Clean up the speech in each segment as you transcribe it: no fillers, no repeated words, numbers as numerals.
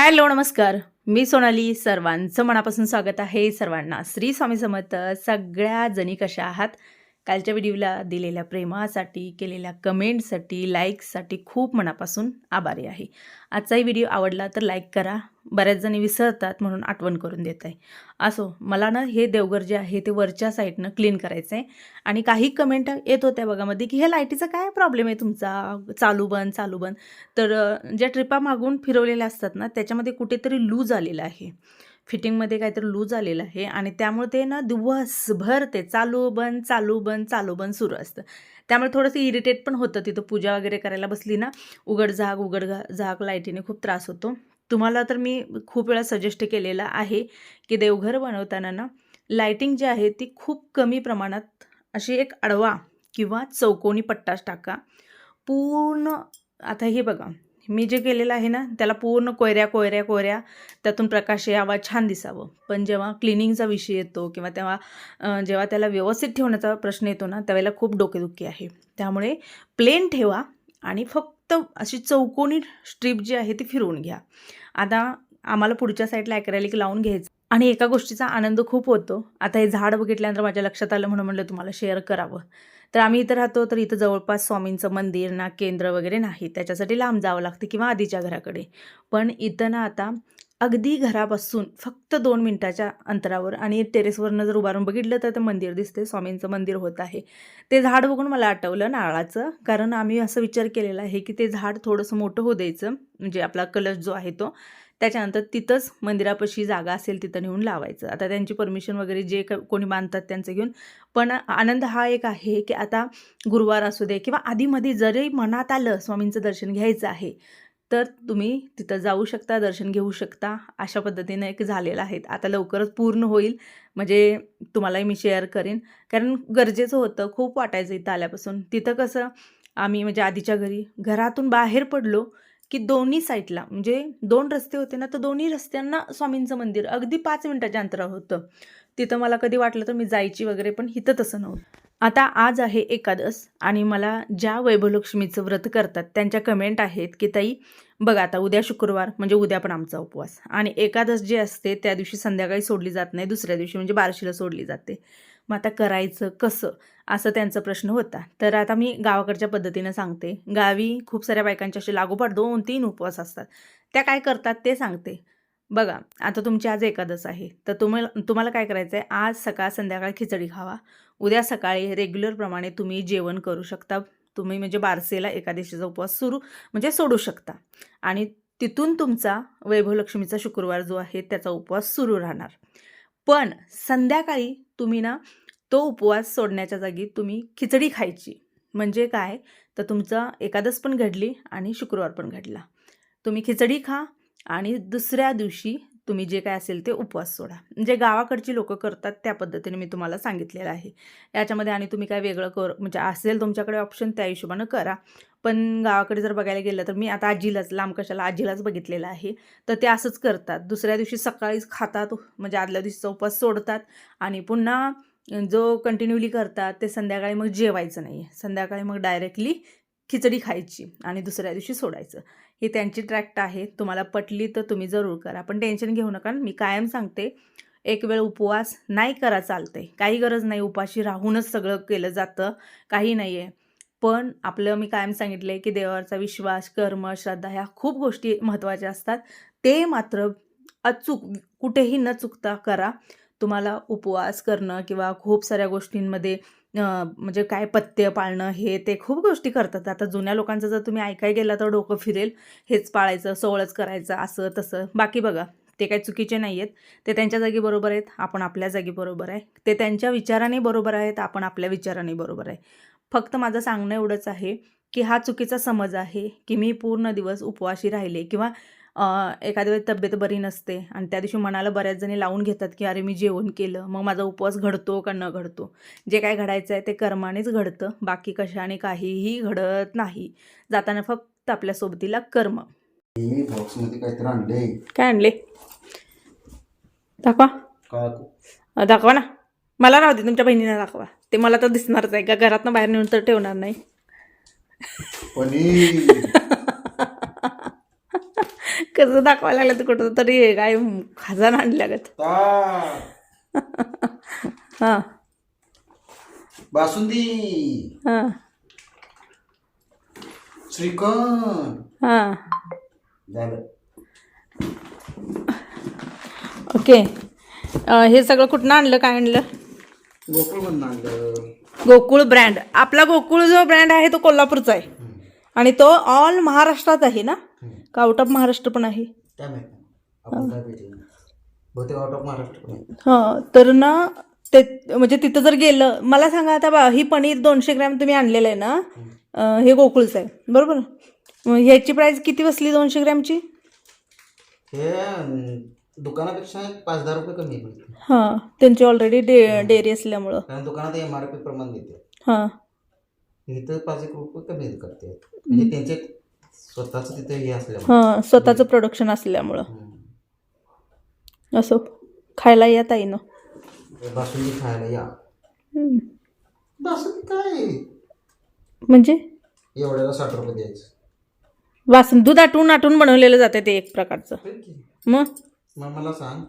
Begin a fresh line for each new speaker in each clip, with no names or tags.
Hello नमस्कार. मी सोनाली. सर्वांचं मनापासून स्वागत आहे. सर्वांना श्री स्वामी समर्थ. सगळ्या जणी कशा आहात? कालच्या व्हिडिओला दिलेल्या प्रेमासाठी, केलेल्या कमेंटसाठी, लाईक्ससाठी खूप मनापासून आभारी आहे. आजचाही व्हिडिओ आवडला तर लाईक करा. बऱ्याच जणी विसरतात म्हणून आठवण करून देत आहे. असो, मला ना हे देवघर जे आहे ते वरच्या साईडनं क्लीन करायचं आहे आणि काही कमेंट येत होत्या बघा मध्ये की हे लाईटीचा काय प्रॉब्लेम आहे तुमचा, चालू बंद चालू बंद. तर ज्या ट्रिपा मागून फिरवलेल्या असतात ना त्याच्यामध्ये कुठेतरी लूज आलेलं आहे, फिटिंगमध्ये काहीतरी लूज आलेलं आहे आणि त्यामुळे ते ना दिवसभर ते चालू बंद चालू बंद चालू बंद सुरू असतं. त्यामुळे थोडंसं इरिटेट पण होतं. तिथं पूजा वगैरे करायला बसली ना उघड झाक लाईटीने खूप त्रास होतो. तुम्हाला तर मी खूप वेळा सजेस्ट केलेलं आहे की देवघर बनवताना ना लाईटिंग जी आहे ती खूप कमी प्रमाणात अशी एक आडवा किंवा चौकोनी पट्टाच टाका पूर्ण. आता हे बघा मी जे केलेलं आहे ना त्याला पूर्ण कोयऱ्या त्यातून प्रकाश यावा, छान दिसावं. पण जेव्हा क्लिनिंगचा विषय येतो किंवा जेव्हा त्याला व्यवस्थित ठेवण्याचा प्रश्न येतो ना त्यावेळेला खूप डोकेदुखी आहे. त्यामुळे प्लेन ठेवा आणि फक्त अशी चौकोनी स्ट्रीप जी आहे ती फिरवून घ्या. आता आम्हाला पुढच्या साईडला ॲक्रेलिक लावून घ्यायचं आणि एका गोष्टीचा आनंद खूप होतो. आता हे झाड बघितल्यानंतर माझ्या लक्षात आलं म्हणून म्हणलं तुम्हाला शेअर करावं. तर आम्ही इथं राहतो तर इथं जवळपास स्वामींचं मंदिर ना केंद्र वगैरे नाही, त्याच्यासाठी लांब जावं लागतं किंवा आधीच्या घराकडे. पण इथं ना आता अगदी घरापासून फक्त 2 मिनिटाच्या अंतरावर आणि टेरेसवरनं जर उभारून बघितलं तर ते मंदिर दिसते, स्वामींचं मंदिर होत आहे. ते झाड बघून मला आठवलं नारळाचं, कारण आम्ही असं विचार केलेला आहे की ते झाड थोडंसं मोठं होऊ द्यायचं, म्हणजे आपला कलश जो आहे तो. त्याच्यानंतर तिथंच मंदिरापाशी जागा असेल तिथं नेऊन लावायचं. आता त्यांची परमिशन वगैरे जे कोणी बांधतात त्यांचं घेऊन. पण आनंद हा एक आहे की आता गुरुवार असू दे किंवा आधीमध्ये जरी मनात आलं स्वामींचं दर्शन घ्यायचं आहे तर तुम्ही तिथं जाऊ शकता, दर्शन घेऊ शकता. अशा पद्धतीनं एक झालेलं आहे. आता लवकरच पूर्ण होईल, म्हणजे तुम्हालाही मी शेअर करेन, कारण गरजेचं होतं. खूप वाटायचं इथं आल्यापासून. तिथं कसं आम्ही म्हणजे आधीच्या घरातून बाहेर पडलो की दोन्ही साईडला म्हणजे 2 रस्ते होते ना, तर दोन्ही रस्त्यांना स्वामींचं मंदिर अगदी 5 मिनिटाच्या अंतरावर होतं. तिथं मला कधी वाटलं तर मी जायची वगैरे, पण इथं तसं नव्हतं. आता आज आहे एकादस आणि मला ज्या वैभवलक्ष्मीचं व्रत करतात त्यांच्या कमेंट आहेत की ताई बघा आता उद्या शुक्रवार म्हणजे उद्या पण आमचा उपवास आणि एकादस जी असते त्या दिवशी संध्याकाळी सोडली जात नाही, दुसऱ्या दिवशी म्हणजे बार्शीला सोडली जाते. मग आता करायचं कसं, असं त्यांचा प्रश्न होता. तर आता मी गावाकडच्या पद्धतीनं सांगते. गावी खूप साऱ्या बायकांचे असे लागोपाठ 2-3 उपवास असतात. त्या काय करतात ते सांगते. बघा आता तुमची आज एकादश आहे तर तुम्हाला काय करायचं आहे, आज सकाळ संध्याकाळ खिचडी खावा. उद्या सकाळी रेग्युलरप्रमाणे तुम्ही जेवण करू शकता. तुम्ही म्हणजे बारसेला एकादशीचा उपवास म्हणजे सोडू शकता आणि तिथून तुमचा वैभवलक्ष्मीचा शुक्रवार जो आहे त्याचा उपवास सुरू राहणार. पण संध्याकाळी तुम्ही ना तो उपवास सोडण्याच्या जागी तुम्ही खिचडी खायची. म्हणजे काय, तर तुमचा एकादश पण घडली आणि शुक्रवार पण घडला. तुम्ही खिचडी खा आणि दुसऱ्या दिवशी तुम्ही जे काय असेल ते उपवास सोडा. म्हणजे गावाकडची लोकं करतात त्या पद्धतीने मी तुम्हाला सांगितलेलं आहे. याच्यामध्ये आणि तुम्ही काय वेगळं म्हणजे असेल तुमच्याकडे ऑप्शन त्या हिशोबानं करा. पण गावाकडे जर बघायला गेलं तर मी आता लांब कशाला आजीलाच बघितलेलं आहे. तर ते असंच करतात. दुसऱ्या दिवशी सकाळीच खातात, म्हणजे आदल्या दिवशीचा उपवास सोडतात आणि पुन्हा जो कंटिन्यूली करतात ते संध्याकाळी मग जेवायचं नाही. संध्याकाळी मग डायरेक्टली खिचडी खायची आणि दुसऱ्या दिवशी सोडायचं. ही त्यांची ट्रॅक्ट आहे. तुम्हाला पटली तर तुम्ही जरूर करा, पण टेन्शन घेऊ नका. मी कायम सांगते, एक वेळ उपवास नाही करा चालते, काही गरज नाही. उपाशी राहूनच सगळं केलं जातं, काही नाही आहे. पण आपलं मी कायम सांगितलं आहे की देवावरचा विश्वास, कर्म, श्रद्धा ह्या खूप गोष्टी महत्त्वाच्या असतात. ते मात्र अचूक कुठेही न चुकता करा. तुम्हाला उपवास करणं किंवा खूप साऱ्या गोष्टींमध्ये म्हणजे काय पथ्य पाळणं हे ते खूप गोष्टी करतात. आता जुन्या लोकांचं जर तुम्ही ऐकायला गेला तर डोकं फिरेल. हेच पाळायचं, सोवळंच करायचं, असं तसं. बाकी बघा ते काही चुकीचे नाही आहेत. ते त्यांच्या जागी बरोबर आहेत, आपण आपल्या जागी बरोबर आहे. ते त्यांच्या विचाराने बरोबर आहेत, आपण आपल्या विचाराने बरोबर आहे. फक्त माझं सांगणं एवढंच आहे की हा चुकीचा समज आहे की मी पूर्ण दिवस उपवाशी राहिले किंवा एखाद्या वेळेस तब्येत बरी नसते आणि त्या दिवशी मनाला बऱ्याच जणी लावून घेतात की अरे मी जेवण केलं मग माझा उपवास घडतो का न घडतो. जे काय घडायचं आहे ते कर्मानेच घडतं, बाकी कशाने काहीही घडत नाही. जाताना फक्त आपल्या सोबतीला कर्म. काय आणले दाखवा, दाखवा ना. मला राहू दे, तुमच्या बहिणीला दाखवा. ते मला तर दिसणारच आहे का, घरातनं बाहेर नेऊन तर ठेवणार नाही. कसं दाखवायला लागलं तर कुठं तरी काय खजाना आणल्यागत. हां
बासुंदी,
हां
श्रीखंड
हां
झालं.
ओके. हे सगळं कुठनं आणलं, काय आणलं?
गोकुळ म्हणून आणलं.
गोकुळ ब्रँड. आपला गोकुळ जो ब्रँड आहे तो कोल्हापूरचा आहे आणि तो ऑल महाराष्ट्रात आहे ना, का आउट ऑफ महाराष्ट्र पण आहे?
काय माहित नाही. आपण काय भेटलं बहुतेक आउट ऑफ महाराष्ट्र पण आहे.
हां, तर ना ते म्हणजे तिथं जर गेलं, मला सांगा आता बा, ही पनीर 200 ग्रॅम तुम्ही आणलेलं आहे ना, हे गोकुळचं आहे बरोबर. मग ह्याची प्राईस किती बसली 200 ग्रॅमची?
हे दुकानापेक्षा 5-10 रुपये कमी आहे.
हां, त्यांची ऑलरेडी डेअरी असल्यामुळं.
कारण दुकानात MRP प्रमाण देते.
हां,
इथं 5-1 रुपये कमी करते. म्हणजे त्यांचे स्वतःच तिथे हे असल्यामुळे.
हां, स्वतःचं प्रोडक्शन असल्यामुळं. असो, खायला या ताईनं.
बासुंदी खायला या. बासुंदी काय
म्हणजे
एवढ्याला 60 रुपये द्यायचं.
वासन दूध आटून बनवलेलं जाते ते एक प्रकारचं. मग
मग मला सांग,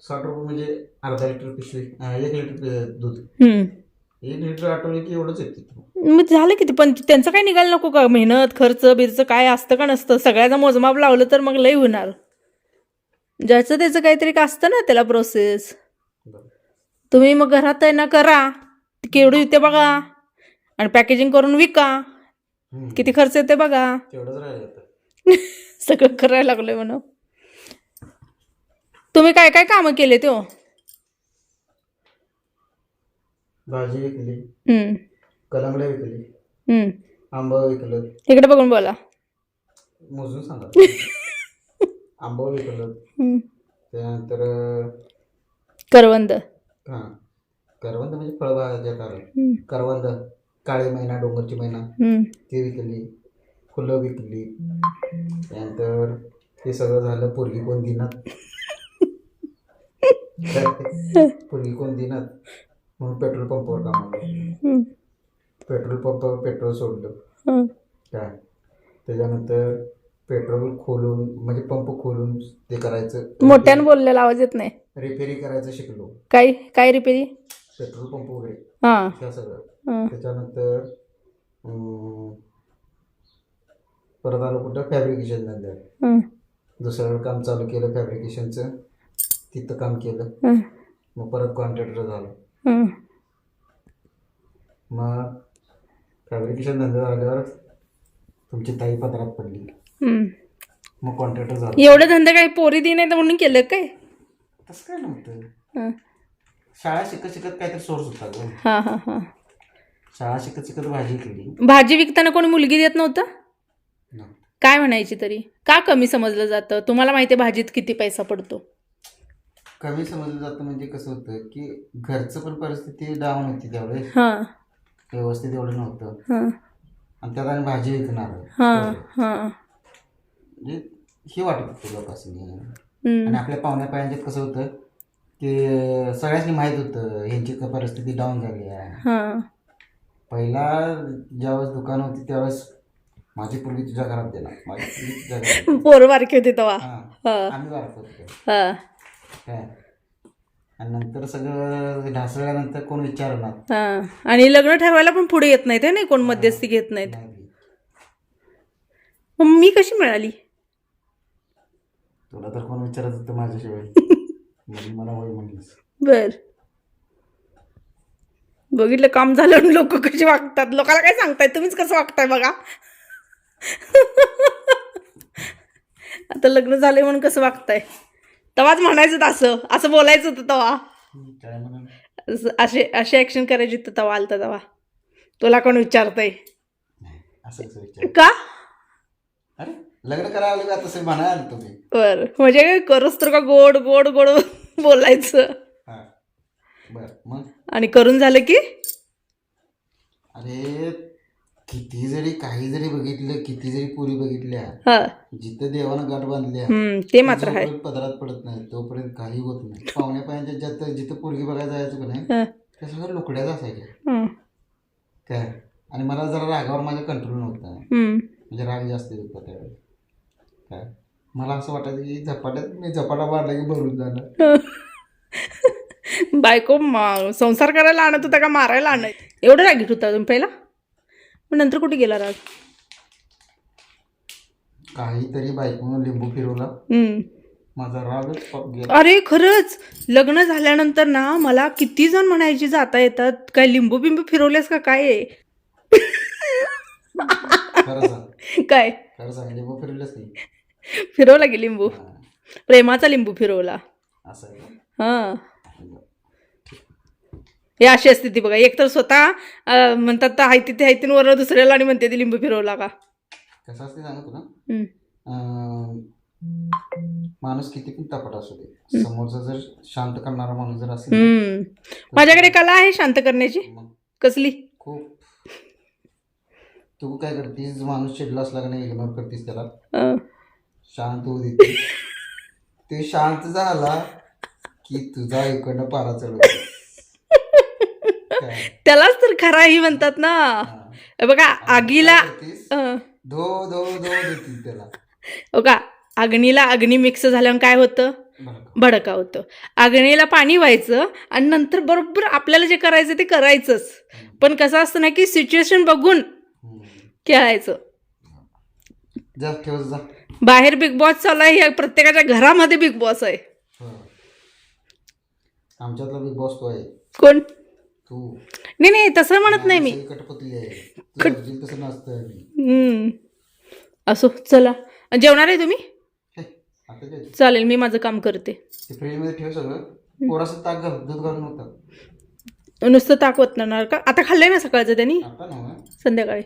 60 रुपये म्हणजे अर्धा लिटर पिशवी, 1 लिटर दूध. 1 लिटर आठवले की एवढंच येते.
मग झालं किती? पण त्यांचं काय निघायला नको का? मेहनत खर्च बिर्च काय असतं का नसतं? सगळ्याचं मोजमाप लावलं तर मग लई होणार. ज्याचं त्याचं काहीतरी का असतं ना त्याला प्रोसेस. तुम्ही मग घरात आहे ना करा, केवढं येते बघा आणि पॅकेजिंग करून विका, किती खर्च येते बघा.
तेवढंच राहिलं.
सगळं करायला लागलोय म्हणून. तुम्ही काय काय कामं केले तो?
भाजी विकली, कलंगड्या विकली, आंबा विकलं.
इकडे बघून बोला.
मोजून सांगा. आंबा विकलं, त्यानंतर
करवंद.
करवंद म्हणजे फळभाज्या. करवंद, काळी मैना, डोंगरची मैना ती विकली, फुलं विकली. त्यानंतर ते सगळं झालं. पोरगी कोण दिनात म्हणून पेट्रोल पंपावर कामाला. पेट्रोल पंपावर पेट्रोल सोडलं काय. त्याच्यानंतर पेट्रोल खोलून म्हणजे पंप खोलून ते करायचं.
मोठ्यानं बोललेला आवाज येत नाही.
रिपेरी करायचं शिकलो.
काय काय रिपेरी?
पेट्रोल पंप वगैरे
हां,
त्या सगळं. त्याच्यानंतर परत आलो कुठं, फॅब्रिकेशन धंद्यात. दुसरं काम चालू केलं फॅब्रिकेशनचं, तिथं काम केलं. मग परत कॉन्ट्रॅक्टर झालं. मग फॅब्रिकेशन धंदा झाल्यावर तुमची ताई पदरात पडली. मग कॉन्ट्रॅक्टर झालं.
एवढं धंदा काही पोरी दे नाही तर म्हणून केलं काय?
तसं काय नव्हतं. शाळा शिकत शिकत काहीतरी सोर्स होता ग.
हां हां हां.
शाळा शिकत शिकत भाजी केली.
भाजी विकताना कोणी मुलगी देत नव्हतं? काय म्हणायची तरी? का कमी समजलं जातं? तुम्हाला माहिती आहे भाजीत किती पैसा पडतो.
कमी समजलं जातं म्हणजे कसं होतं की घरचं पण परिस्थिती डाऊन होती त्यावेळेस.
हां,
व्यवस्थित एवढं नव्हतं.
हां
आणि त्यात आणि भाजी विकणार.
हां हां.
म्हणजे हे वाटत होतं लोकांनी. आणि आपल्या पाहुण्या पायांच्यात कसं होतं की सगळ्यांनी माहीत होतं ह्यांची परिस्थिती डाऊन झाली आहे. पहिला ज्यावेळेस दुकान होती त्यावेळेस माझी पूर्वी तुझ्या घरात देणार, माझी पूर्वी तुझ्या घरात.
पोरं बारकी होती तेव्हा.
आम्ही बारक होतो काय. आणि नंतर सगळं ढासळल्यानंतर कोण विचारणार.
आणि लग्न ठरवायला पण पुढे येत नाहीत नाही, कोण मध्यस्थी घेत नाहीत. मग मी कशी मिळाली?
तुला तर कोण विचारत होतं माझ्याशिवाय. मला होय म्हणलीस.
बर, बघितलं काम झालं. लोक कसे वागतात, लोकांना काय सांगताय, तुम्हीच कसं वागताय बघा. आता लग्न झालंय म्हणून कसं वागताय. तेव्हाच म्हणायचं असं असं बोलायचं होतं तेव्हा. अशी ऍक्शन करायची होतं तेव्हा. आलता तेव्हा तुला कोण विचारतंय का?
अरे लग्न करायला का तसं म्हणाल तुम्ही.
बर, म्हणजे करूच तर का गोड गोड गोड बोलायचं.
बर मग
आणि करून झालं की
अरे किती जरी काही जरी बघितलं, किती जरी पुरी बघितल्या, जिथं देवानं गाठ बांधल्या
ते मात्र आहे.
पदरात पडत नाही तोपर्यंत काही होत नाही. पाहुण्या पायांच्या ज्यात जिथं पोरगी बघायला जायचं का नाही त्या सगळ्या लुकड्याच असायच्या काय. आणि मला जरा रागावर माझ्या कंट्रोल नव्हता. म्हणजे राग जास्त येत होता त्यावेळेस. काय मला असं वाटायचं की मी झपाटा मारला की भरून जाणार.
बायको संसार करायला आणत होता का मारायला आणत? एवढं रागीट होता तुम्ही पहिला, मग नंतर कुठे गेला राग?
काहीतरी बायकोनं लिंबू फिरवला, माझा रागच गेला.
अरे खरंच लग्न झाल्यानंतर ना मला किती जण म्हणायची जाता येतात, काय लिंबू बिंबू फिरवलेस का काय आहे?
खरं सांग,
काय
खरं सांग, लिंबू फिरवलंच नाही.
फिरवला की लिंबू? प्रेमाचा लिंबू फिरवला.
असं आहे का?
हा, हे अशी असते ती बघा, एक तर स्वतः म्हणतात तर हायती ते हायतींवर दुसऱ्याला आणि म्हणते ती लिंबू फिरवला का.
कसं असते सांगतो ना, माणूस किती पण तपट असू दे, समोरचा जर शांत करणारा माणूस जर असेल ना,
माझ्याकडे कला आहे शांत करण्याची.
मग
कसली?
खूप. तू काय करतीस, माणूस चिडला असला का नाही इग्नोर करतीस त्याला, शांत होऊ देते. ते शांत झाला की तुझा इकडनं पारा चढवतो.
त्यालाच तर खरा ही म्हणतात ना. बघा आगीला
धो धो धो देतील त्याला.
बघा अग्नीला अग्नी मिक्स झाल्यावर काय होतं? भडका होतं. अग्नीला पाणी व्हायचं आणि नंतर बरोबर आपल्याला जे करायचं ते करायचंच. पण कसं असतं ना की सिच्युएशन बघून खेळायचं.
जा ठेव जा.
बाहेर बिग बॉस चालू आहे, हे प्रत्येकाच्या घरामध्ये बिग बॉस आहे.
आमच्यातला बिग बॉस तो आहे.
कोण?
तू.
नाही नाही तसं म्हणत नाही मी.
कटपुतली आहे तसं नसतं.
असो चला, जेवणार आहे तुम्ही?
आता काय
चालेल, मी माझं काम करते.
ते फ्रीजमध्ये ठेव सगळं. थोडंसं ताक घाल, दूध घालून होतं.
नुसतं ताक ओतणार का? आता खाल्लंय ना सकाळचं त्यांनी,
आता ना
संध्याकाळी.